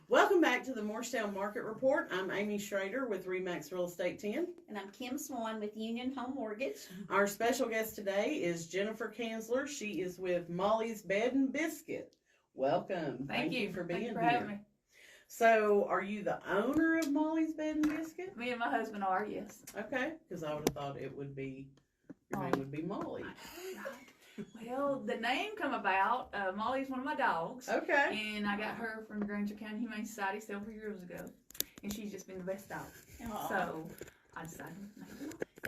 Welcome back to the Morristown Market Report. I'm Amy Schrader with Remax Real Estate 10. And I'm Kim Swan with Union Home Mortgage. Our special guest today is Jennifer Kanzler. She is with Molly's Bed and Biscuit. Welcome. Thank you for being Thank you for here. having me. So, are you the owner of Molly's Bed and Biscuit? Me and my husband are, yes. Okay, because I would have thought it would be, your name would be Molly. Well, the name come about, Molly's one of my dogs. Okay. And I got her from the Granger County Humane Society several years ago. And she's just been the best dog. Aw. So, I decided.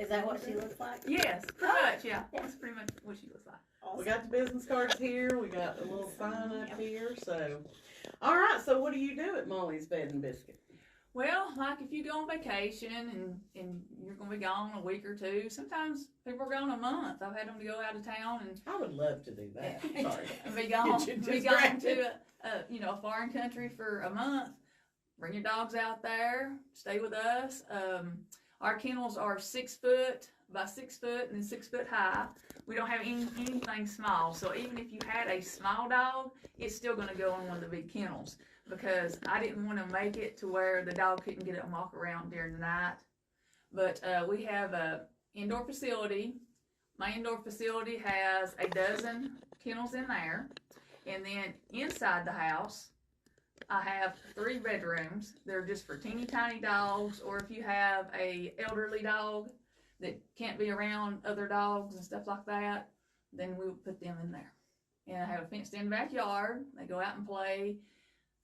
Is that what she looks like? Yes, pretty much, yeah. That's pretty much what she looks like. Awesome. We got the business cards here. We got a little sign up here. So, all right. So, what do you do at Molly's Bed and Biscuit? Well, like if you go on vacation and you're going to be gone a week or two, sometimes people are gone a month. I've had them to go out of town and I would love to do that. Sorry. be gone Get you be gone distracted. to a foreign country for a month. Bring your dogs out there, stay with us. Our kennels are 6 foot by 6 foot and then 6 foot high. We don't have anything small, so even if you had a small dog, it's still going to go in one of the big kennels, because I didn't want to make it to where the dog couldn't get up and walk around during the night. But we have a indoor facility. My indoor facility has a dozen kennels in there, and then inside the house I have 3 bedrooms. They're just for teeny tiny dogs, or if you have a elderly dog that can't be around other dogs and stuff like that, then we would put them in there. And I have a fenced in backyard. They go out and play.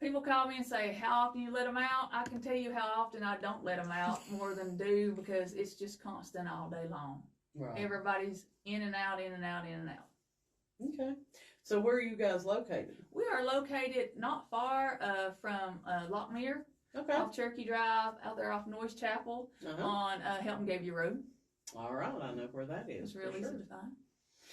People call me and say, how often you let them out? I can tell you how often I don't let them out more than do, because it's just constant all day long. Right. Everybody's in and out, in and out, in and out. Okay. So, where are you guys located? We are located not far from Lockmere, Okay. off Cherokee Drive, out there off Noyes Chapel, Uh-huh. on Helton Gavey Road. All right. I know where that is. It's real for easy sure. to find.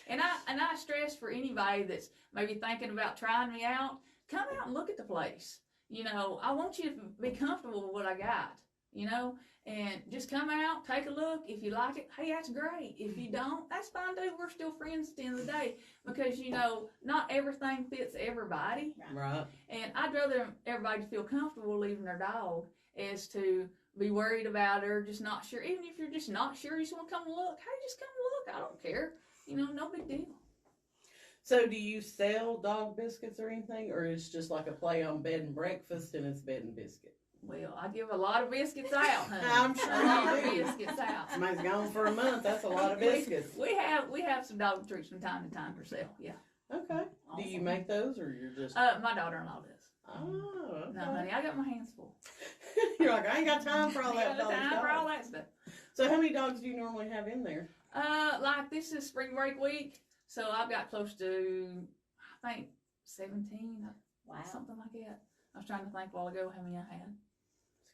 And I stress for anybody that's maybe thinking about trying me out, come out and look at the place. You know, I want you to be comfortable with what I got, and just come out, take a look. If you like it, hey, that's great. If you don't, that's fine too. We're still friends at the end of the day, because, not everything fits everybody. Right. And I'd rather everybody feel comfortable leaving their dog as to be worried about her, just not sure. Even if you're just not sure, you just want to come look. Hey, just come look. I don't care. No big deal. So, do you sell dog biscuits or anything, or it's just like a play on bed and breakfast and it's bed and biscuit? Well, I give a lot of biscuits out, honey. I'm sure a lot you of do. biscuits out. Somebody's gone for a month. That's a lot of biscuits. We have some dog treats from time to time for sale. Yeah. Okay. Do you Awesome. make those, or you're just? My daughter-in-law does. Oh, okay. No, honey, I got my hands full. You're like, I ain't got time for all I that. got time dog for all stuff. that stuff. So, how many dogs do you normally have in there? Like this is spring break week, so I've got close to, I think, 17, Wow. something like that. I was trying to think a while ago how many I had.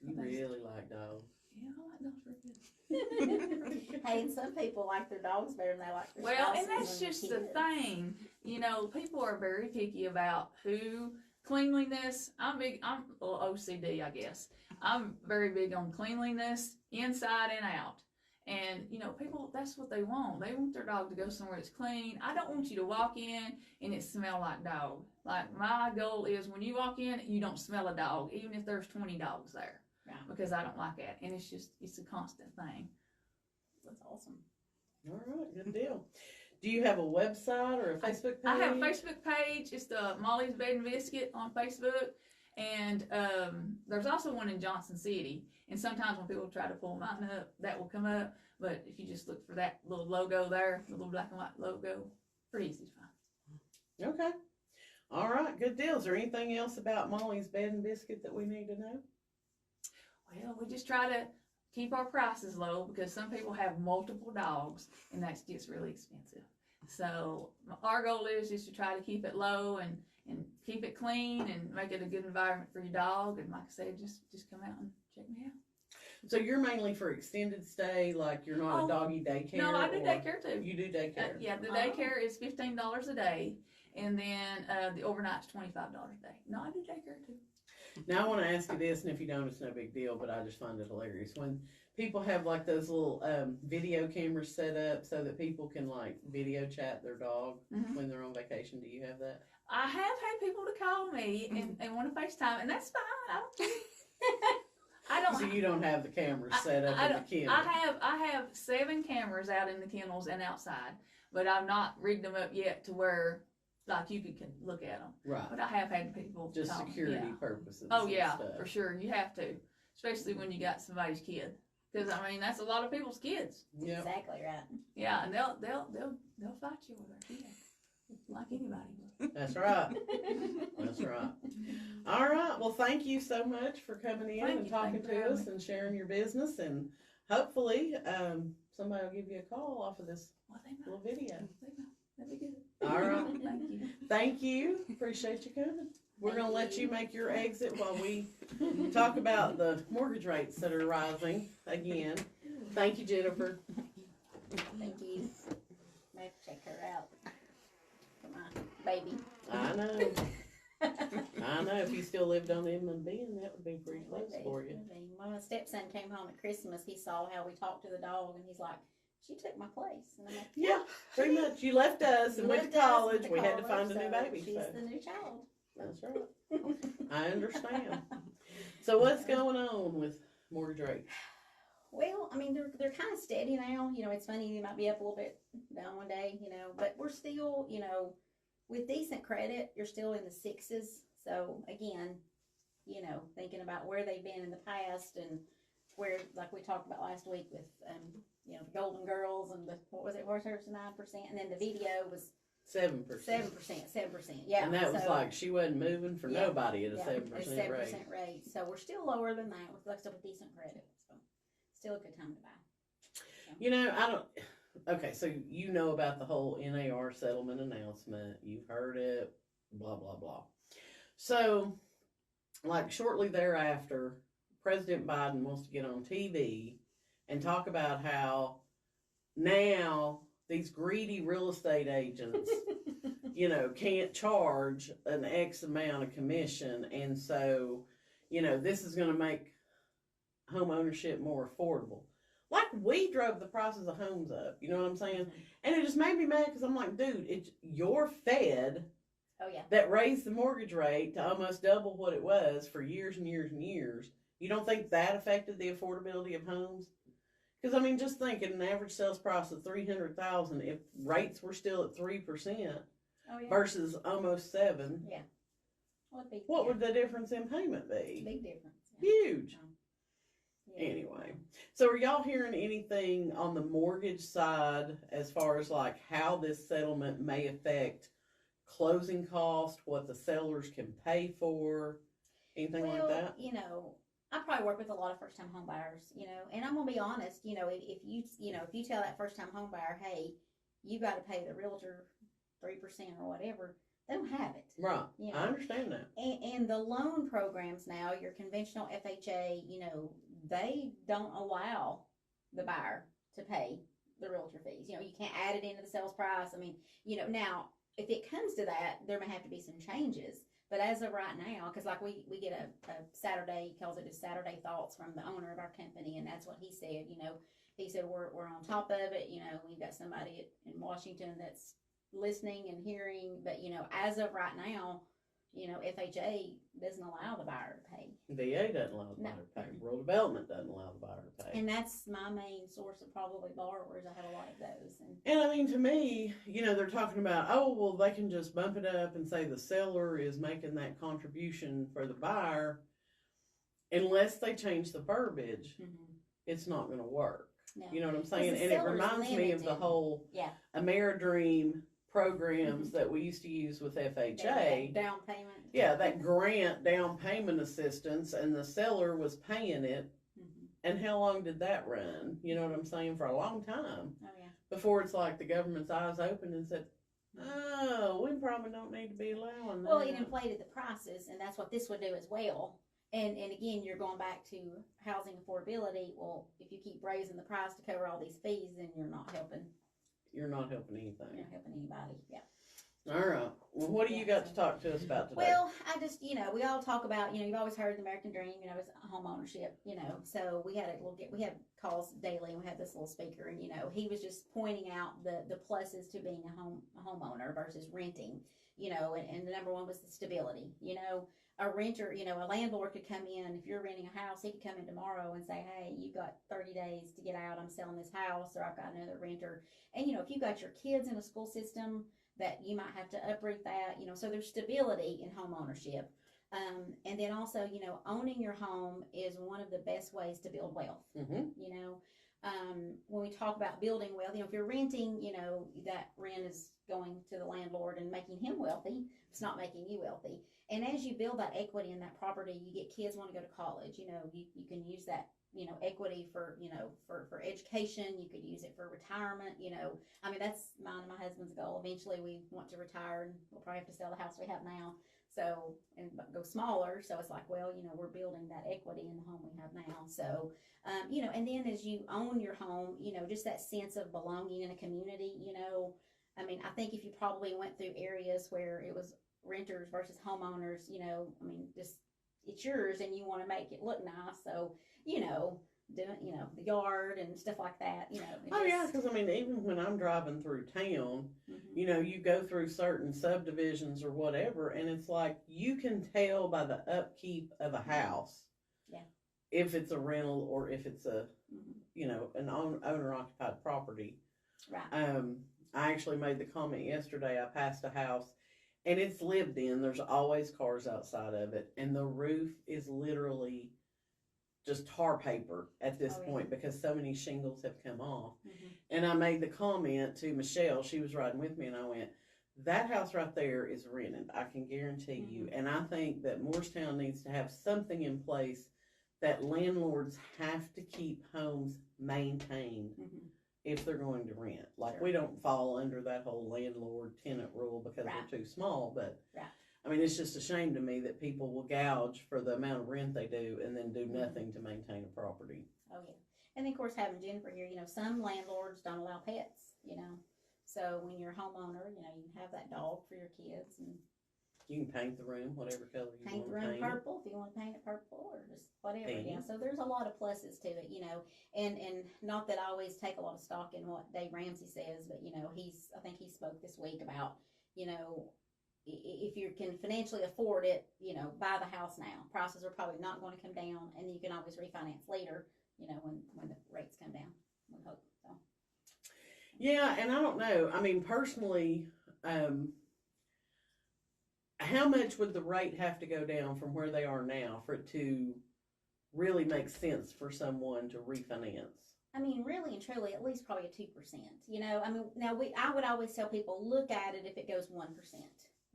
You really like dogs. Yeah, I like dogs pretty good. Hey, and some people like their dogs better than they like their Well, and spouses that's their just the kids. thing. People are very picky about cleanliness. I'm a little OCD, I guess. I'm very big on cleanliness, inside and out. And, people, that's what they want. They want their dog to go somewhere that's clean. I don't want you to walk in and it smell like dog. Like, my goal is when you walk in, you don't smell a dog, even if there's 20 dogs there. Yeah. Because I don't like that. And it's a constant thing. That's awesome. All right, good deal. Do you have a website or a Facebook page? I have a Facebook page. It's the Molly's Bed and Biscuit on Facebook. And there's also one in Johnson City. And sometimes when people try to pull mine up, that will come up. But if you just look for that little logo there, the little black and white logo, pretty easy to find. Okay. All right, good deal. Is there anything else about Molly's Bed and Biscuit that we need to know? Well, we just try to keep our prices low, because some people have multiple dogs and that gets really expensive. So our goal is just to try to keep it low and keep it clean and make it a good environment for your dog. And like I said, just come out and check me out. So you're mainly for extended stay, like you're not a doggy daycare? No, I do or- daycare too. You do daycare? Yeah, the Oh. daycare is $15 a day, and then the overnight's $25 a day. No, I do daycare too. Now I want to ask you this, and if you don't, it's no big deal, but I just find it hilarious. When people have like those little video cameras set up so that people can like video chat their dog Mhm. when they're on vacation, do you have that? I have had people to call me and want to FaceTime, and that's fine. I don't care. I don't. So you don't have the cameras set up in the kennel. I have 7 cameras out in the kennels and outside, but I've not rigged them up yet to where like you can look at them. Right. But I have had people Just call, security purposes. Oh and yeah, stuff. for sure. You have to, especially when you got somebody's kid, because I mean that's a lot of people's kids. Yep. Exactly right. Yeah, and they'll fight you with their kid, like anybody would. That's right. That's right. All right. Well, thank you so much for coming in and talking to us and sharing your business. And hopefully, somebody will give you a call off of this little video. That'd be good. All right. Thank you. Thank you. Appreciate you coming. We're going to let you make your exit while we talk about the mortgage rates that are rising again. Thank you, Jennifer. Thank you. I have to check her out. For my baby. I know. I know. If you still lived on Inman Bend, that would be pretty close for you. When my stepson came home at Christmas, he saw how we talked to the dog, and he's like, "She took my place." And I'm like, Yeah, pretty much. You left us and went to college. We had to find a new baby. She's So. the new child. That's right. I understand. So what's going on with mortgage rates? Well, I mean, they're kind of steady now. You know, it's funny, you might be up a little bit down one day, you know, but we're still, you know, with decent credit, you're still in the 6s. So again, you know, thinking about where they've been in the past and where, like we talked about last week with, you know, the Golden Girls and the, what was it, 9%, and then the video was 7%. 7%, yeah. And that was like she wasn't moving for nobody at a 7% a 7% rate. rate. So we're still lower than that with like with decent credit. So still a good time to buy. So. You know, I don't. Okay, so you know about the whole NAR settlement announcement. You've heard it. Blah blah blah. So, like shortly thereafter, President Biden wants to get on TV and talk about how now these greedy real estate agents, you know, can't charge an X amount of commission. And so, you know, this is going to make home ownership more affordable. Like we drove the prices of homes up, you know what I'm saying? And it just made me mad because I'm like, dude, it's your Fed that raised the mortgage rate to almost double what it was for years and years and years. You don't think that affected the affordability of homes? Because I mean, just think, an average sales price of $300,000, if rates were still at 3% versus almost 7%, what would the difference in payment be? Big difference. Huge. Anyway, so are y'all hearing anything on the mortgage side as far as like how this settlement may affect closing costs, what the sellers can pay for, anything like that? You know, I probably work with a lot of first-time home buyers, you know, and I'm gonna be honest, you know, if you tell that first-time home buyer, hey, you got to pay the realtor 3% or whatever, they don't have it. Right. You know? I understand that. And the loan programs now, your conventional FHA, you know, they don't allow the buyer to pay the realtor fees. You know, you can't add it into the sales price. I mean, you know, now if it comes to that, there may have to be some changes. But as of right now, because like we get a Saturday, he calls it his Saturday thoughts from the owner of our company, and that's what he said. You know, he said we're on top of it. You know, we've got somebody in Washington that's listening and hearing. But you know, as of right now, you know, FHA doesn't allow the buyer to pay. VA doesn't allow the buyer to pay. Rural Development doesn't allow the buyer to pay. And that's my main source of probably borrowers. I have a lot of those. And I mean, to me, you know, they're talking about, oh, well, they can just bump it up and say the seller is making that contribution for the buyer. Unless they change the verbiage, it's not going to work. No. You know what I'm saying? And it reminds me of the whole Ameridream programs that we used to use with FHA. Down payment. Yeah, that grant down payment assistance, and the seller was paying it. And how long did that run? You know what I'm saying? For a long time. Oh, yeah. Before it's like the government's eyes opened and said, oh, we probably don't need to be allowing that. Well, it inflated the prices, and that's what this would do as well. And again, you're going back to housing affordability. Well, if you keep raising the price to cover all these fees, then you're not helping. You're not helping anything. You're not helping anybody, yeah. All right. Well, what do you got to talk to us about today? Well, I just, you know, we all talk about, you know, you've always heard the American dream, you know, it's home ownership, you know. So we had calls daily, and we had this little speaker, and you know, he was just pointing out the pluses to being a homeowner versus renting. you know, and the number one was the stability. You know, a renter, you know, a landlord could come in, if you're renting a house, he could come in tomorrow and say, hey, you've got 30 days to get out, I'm selling this house, or I've got another renter. And, you know, if you've got your kids in a school system, that you might have to uproot that, you know, so there's stability in home ownership. And then also, you know, owning your home is one of the best ways to build wealth. You know, when we talk about building wealth, you know, if you're renting, you know, that rent is going to the landlord and making him wealthy. It's not making you wealthy. And as you build that equity in that property, you get kids want to go to college. You know, you can use that, you know, equity for, you know, for education. You could use it for retirement. You know, I mean, that's mine and my husband's goal. Eventually we want to retire, and we'll probably have to sell the house we have now. So, and go smaller. So it's like, well, you know, we're building that equity in the home we have now. So, you know, and then as you own your home, you know, just that sense of belonging in a community, you know, I mean, I think if you probably went through areas where it was renters versus homeowners, you know, I mean, just, it's yours and you want to make it look nice. So, you know, doing, you know, the yard and stuff like that, you know. Oh, yeah, because, I mean, even when I'm driving through town, you know, you go through certain subdivisions or whatever, and it's like you can tell by the upkeep of a house if it's a rental or if it's a, you know, an owner-occupied property. Right. I actually made the comment yesterday. I passed a house, and it's lived in. There's always cars outside of it, and the roof is literally just tar paper at this point because so many shingles have come off. And I made the comment to Michelle, she was riding with me, and I went, that house right there is rented, I can guarantee you. And I think that Morristown needs to have something in place that landlords have to keep homes maintained if they're going to rent. Like, we don't fall under that whole landlord-tenant rule because they're too small, but I mean, it's just a shame to me that people will gouge for the amount of rent they do and then do nothing to maintain a property. Oh, yeah. And then, of course, having Jennifer here, you know, some landlords don't allow pets, you know. So when you're a homeowner, you know, you can have that dog for your kids. And you can paint the room whatever color you want to paint. Paint the room purple if you want to paint it purple, or just whatever. Yeah. So there's a lot of pluses to it, you know. And not that I always take a lot of stock in what Dave Ramsey says, but, you know, I think he spoke this week about, you know, if you can financially afford it, you know, buy the house now. Prices are probably not going to come down, and you can always refinance later, you know, when the rates come down. We hope so. Yeah, and I don't know. I mean, personally, how much would the rate have to go down from where they are now for it to really make sense for someone to refinance? I mean, really and truly, at least probably a 2%. You know, I mean, now I would always tell people, look at it if it goes 1%.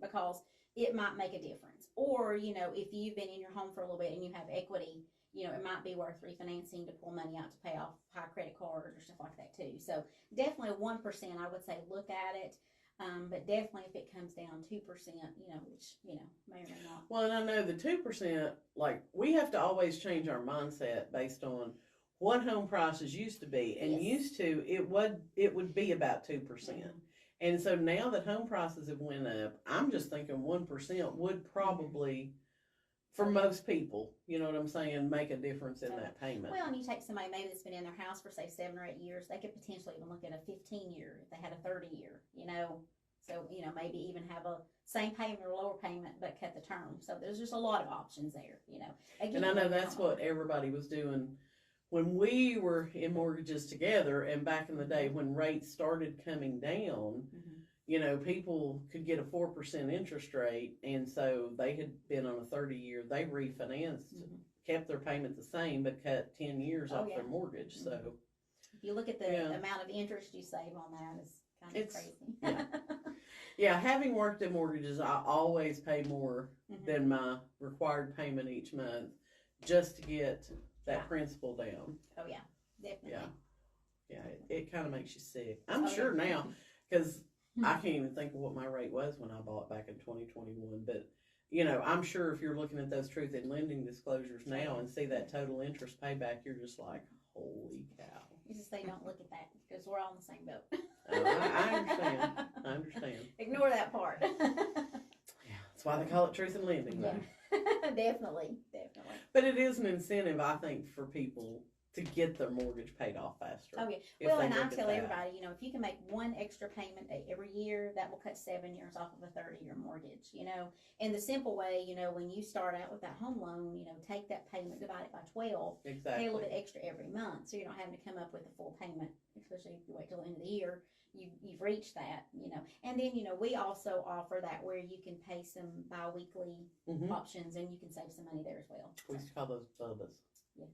Because it might make a difference. Or, you know, if you've been in your home for a little bit and you have equity, you know, it might be worth refinancing to pull money out to pay off high credit cards or stuff like that too. So definitely 1%, I would say look at it. But definitely if it comes down 2%, you know, which, you know, may or may not. Well, and I know the 2%, like, we have to always change our mindset based on what home prices used to be. And used to, it would be about 2%. And so now that home prices have went up, I'm just thinking 1% would probably, for most people, you know what I'm saying, make a difference in that payment. Well, and you take somebody maybe that's been in their house for, say, 7 or 8 years, they could potentially even look at a 15-year if they had a 30-year, you know. So, you know, maybe even have a same payment or lower payment, but cut the term. So there's just a lot of options there, you know. Again, and I know that's what everybody was doing when we were in mortgages together, and back in the day when rates started coming down, you know, people could get a 4% interest rate, and so they had been on a 30-year, they refinanced, kept their payment the same, but cut 10 years off their mortgage. So if you look at the amount of interest you save on that, is kind of crazy. Yeah, having worked in mortgages, I always pay more than my required payment each month just to get that principal down. Oh, yeah, definitely. Yeah, it kind of makes you sick. I'm sure now, because I can't even think of what my rate was when I bought back in 2021. But, you know, I'm sure if you're looking at those truth in lending disclosures now and see that total interest payback, you're just like, holy cow. You just say don't look at that because we're all in the same boat. I understand. Ignore that part. That's why they call it truth in lending. Yeah. Definitely. But it is an incentive, I think, for people to get their mortgage paid off faster. Okay. if Well, they and I look at tell that. everybody, you know, if you can make one extra payment every year, that will cut 7 years off of a 30-year mortgage, you know. And the simple way, you know, when you start out with that home loan, you know, take that payment, divide it by 12, Exactly. pay a little bit extra every month, so you're not having to come up with a full payment, especially if you wait till the end of the year. You've reached that, you know. And then, you know, we also offer that where you can pay some bi-weekly Mhm. options, and you can save some money there as well. We used to call those bubbas. Yeah,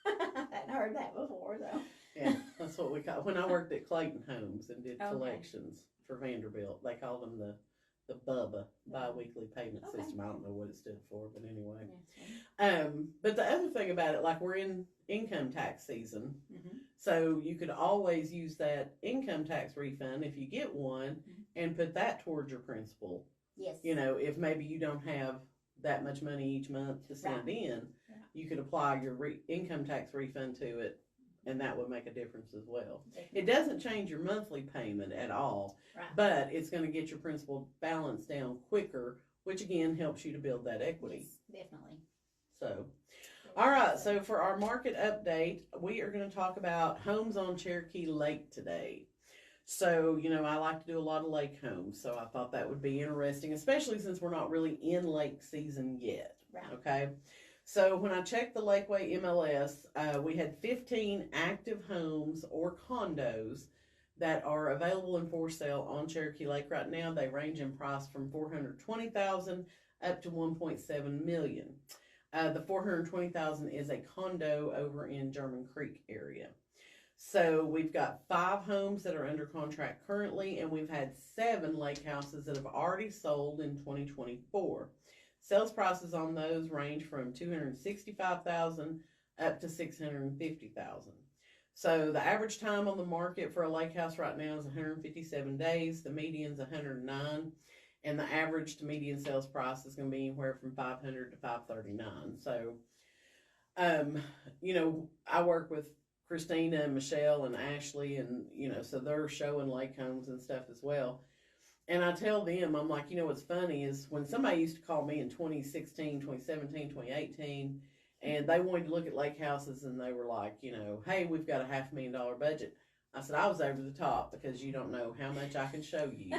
I hadn't heard that before, though. Yeah, that's what we call. When I worked at Clayton Homes and did Okay. collections for Vanderbilt, they called them the BUBBA, bi-weekly payment Okay. system. I don't know what it stood for, but anyway. Yeah, But the other thing about it, like we're in income tax season, mm-hmm. so you could always use that income tax refund if you get one Mhm. and put that towards your principal. Yes. You know, if maybe you don't have that much money each month to send in, you could apply your income tax refund to it, and that would make a difference as well. It doesn't change your monthly payment at all, Right. but it's going to get your principal balance down quicker, which again helps you to build that equity. Yes, definitely. So, all right, so for our market update, we are going to talk about homes on Cherokee Lake today. So, you know, I like to do a lot of lake homes, so I thought that would be interesting, especially since we're not really in lake season yet. Right. Okay. So when I checked the Lakeway MLS, we had 15 active homes or condos that are available and for sale on Cherokee Lake right now. They range in price from $420,000 up to $1.7 million. The $420,000 is a condo over in German Creek area. So we've got 5 homes that are under contract currently, and we've had 7 lake houses that have already sold in 2024. Sales prices on those range from $265,000 up to $650,000. So the average time on the market for a lake house right now is 157 days. The median's 109, and the average to median sales price is going to be anywhere from $500 to $539. So, you know, I work with Christina and Michelle and Ashley, and you know, so they're showing lake homes and stuff as well. And I tell them, I'm like, you know, what's funny is when somebody used to call me in 2016, 2017, 2018, and they wanted to look at lake houses, and they were like, you know, hey, we've got a $500,000 budget. I said, I was over the top because you don't know how much I can show you.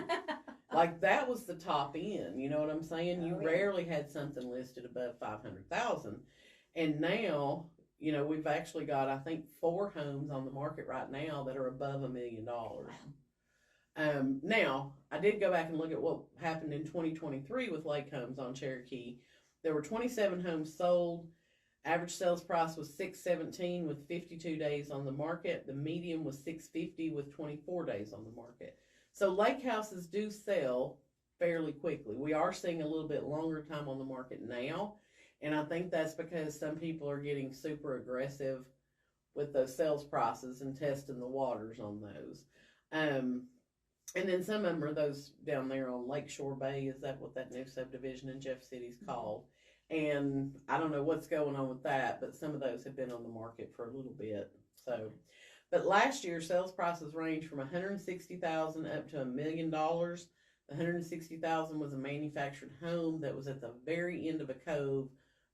Like, that was the top end, you know what I'm saying? You rarely had something listed above $500,000. And now, you know, we've actually got, I think, 4 homes on the market right now that are above $1 million. Wow. Now, I did go back and look at what happened in 2023 with lake homes on Cherokee. There were 27 homes sold. Average sales price was $617 with 52 days on the market. The median was $650 with 24 days on the market. So lake houses do sell fairly quickly. We are seeing a little bit longer time on the market now, and I think that's because some people are getting super aggressive with those sales prices and testing the waters on those. And then some of them are those down there on Lakeshore Bay. Is that what that new subdivision in Jeff City's called? And I don't know what's going on with that, but some of those have been on the market for a little bit. So, but last year sales prices ranged from $160,000 up to $1 million. The $160,000 was a manufactured home that was at the very end of a cove,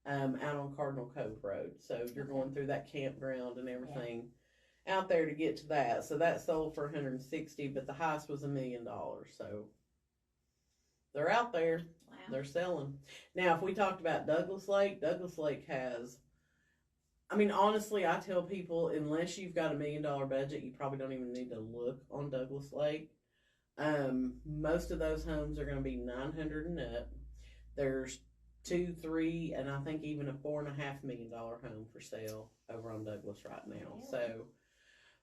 out on Cardinal Cove Road. So you're going through that campground and everything. Out there to get to that. So that sold for $160,000, but the highest was $1 million. So they're out there. Wow. They're selling. Now, if we talked about Douglas Lake has, I mean, honestly, I tell people, unless you've got $1 million budget, you probably don't even need to look on Douglas Lake. Most of those homes are going to be 900 and up. There's 2, 3, and I think even a $4.5 million home for sale over on Douglas right now. So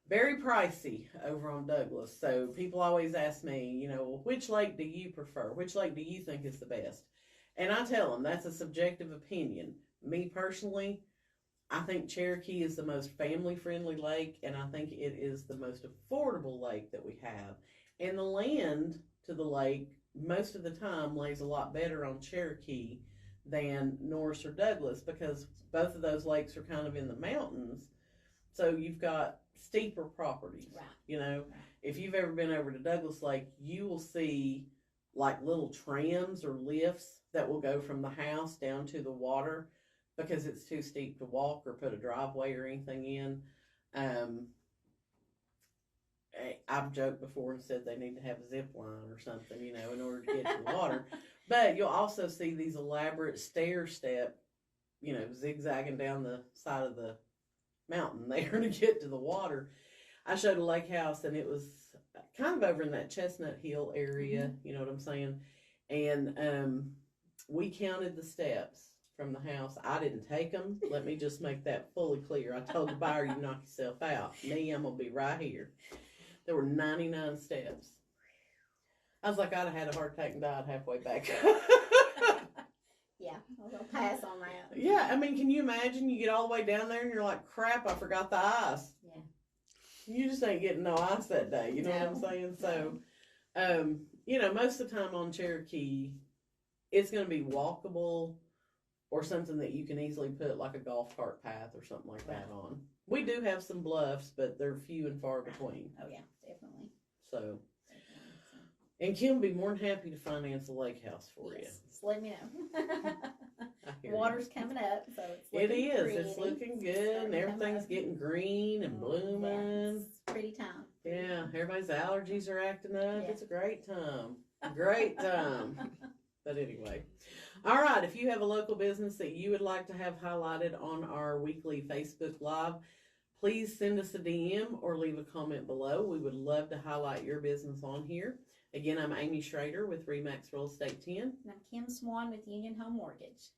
very pricey over on Douglas. So people always ask me, you know, which lake do you prefer? Which lake do you think is the best? And I tell them that's a subjective opinion. Me personally, I think Cherokee is the most family-friendly lake, and I think it is the most affordable lake that we have. And the land to the lake, most of the time, lays a lot better on Cherokee than Norris or Douglas, because both of those lakes are kind of in the mountains. So you've got steeper properties, Right. You know. Right. If you've ever been over to Douglas Lake, you will see like little trams or lifts that will go from the house down to the water. because it's too steep to walk or put a driveway or anything in. I've joked before and said they need to have a zip line or something, you know, in order to get to the water. But you'll also see these elaborate stair step, you know, zigzagging down the side of the mountain there to get to the water. I showed a lake house and it was kind of over in that Chestnut Hill area, you know what I'm saying? And we counted the steps from the house. I didn't take them. Let me just make that fully clear. I told the buyer, you knock yourself out. Me, I'm going to be right here. There were 99 steps. I was like, I'd have had a heart attack and died halfway back. Yeah, I'll go pass on that. Yeah, I mean, can you imagine you get all the way down there and you're like, crap, I forgot the ice. Yeah. You just ain't getting no ice that day, you know what I'm saying? So, you know, most of the time on Cherokee, it's going to be walkable or something that you can easily put like a golf cart path or something like that on. We do have some bluffs, but they're few and far between. Oh, yeah, definitely. So, and Kim will be more than happy to finance a lake house for you. Just let me know. I hear Water's coming up, so it's you. It looking is. pretty. It's looking good, Starting and to come everything's up. getting green and blooming. Yeah, it's pretty time. Yeah, everybody's allergies are acting up. Yeah. It's a great time. Great time. But anyway. All right, if you have a local business that you would like to have highlighted on our weekly Facebook Live, please send us a DM or leave a comment below. We would love to highlight your business on here. Again, I'm Amy Schrader with Remax Real Estate 10. And I'm Kim Swan with Union Home Mortgage.